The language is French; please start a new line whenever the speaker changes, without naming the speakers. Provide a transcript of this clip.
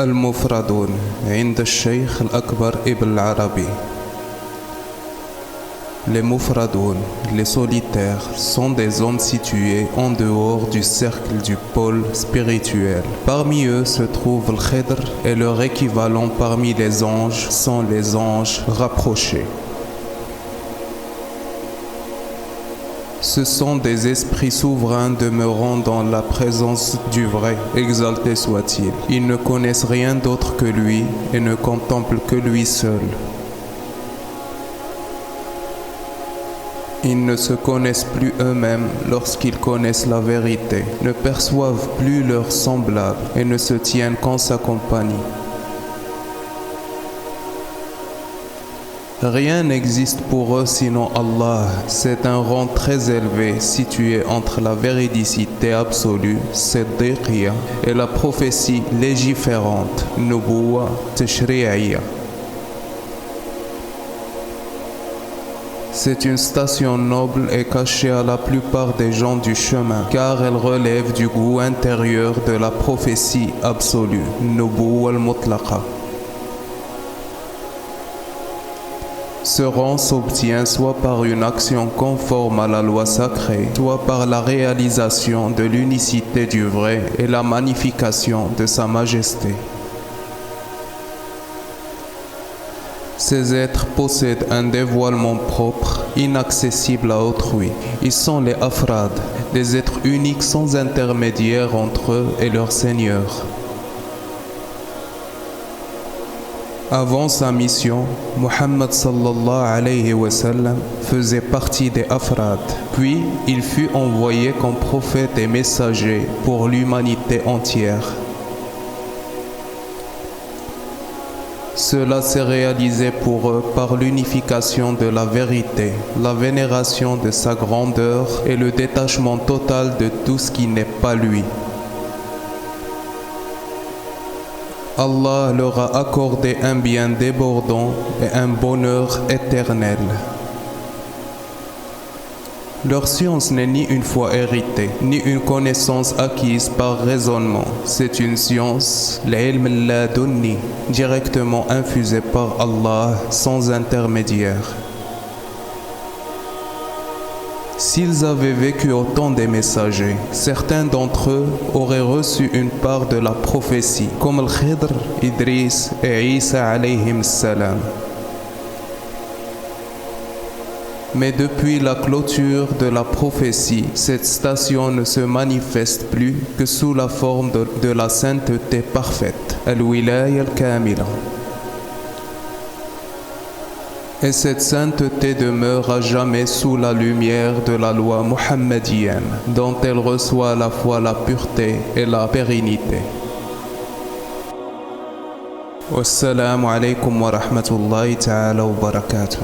المفردون عند الشيخ الأكبر ابن العربي. Les mufradoun, les solitaires, sont des hommes situés en dehors du cercle du pôle spirituel. Parmi eux se trouve le Khidr et leur équivalent parmi les anges sont les anges rapprochés. Ce sont des esprits souverains demeurant dans la présence du vrai, exalté soit-il. Ils ne connaissent rien d'autre que lui et ne contemplent que lui seul. Ils ne se connaissent plus eux-mêmes lorsqu'ils connaissent la vérité, ne perçoivent plus leurs semblables et ne se tiennent qu'en sa compagnie. Rien n'existe pour eux sinon Allah. C'est un rang très élevé situé entre la véridicité absolue, Siddiqiyya, et la prophétie légiférante, Nubuwa Tashri'iyya. C'est une station noble et cachée à la plupart des gens du chemin, car elle relève du goût intérieur de la prophétie absolue, Nubuwa al-Mutlaqa. Ce rang s'obtient soit par une action conforme à la loi sacrée, soit par la réalisation de l'unicité du vrai et la magnification de sa majesté. Ces êtres possèdent un dévoilement propre, inaccessible à autrui. Ils sont les afrad, des êtres uniques sans intermédiaire entre eux et leur Seigneur. Avant sa mission, Muhammad sallallahu alayhi wa sallam faisait partie des afrad. Puis, il fut envoyé comme prophète et messager pour l'humanité entière. Cela s'est réalisé pour eux par l'unification de la vérité, la vénération de sa grandeur et le détachement total de tout ce qui n'est pas lui. Allah leur a accordé un bien débordant et un bonheur éternel. Leur science n'est ni une foi héritée, ni une connaissance acquise par raisonnement. C'est une science, l'ilm al-ladunni, directement infusée par Allah sans intermédiaire. S'ils avaient vécu au temps des messagers, certains d'entre eux auraient reçu une part de la prophétie, comme Al-Khidr, Idris et Isa alayhim salam. Mais depuis la clôture de la prophétie, cette station ne se manifeste plus que sous la forme de la sainteté parfaite, Al-Wilaya al-Kamila. Et cette sainteté demeure à jamais sous la lumière de la loi muhammadienne, dont elle reçoit à la fois la pureté et la pérennité. Wassalamu alaikum wa rahmatullahi ta'ala wa barakatuh.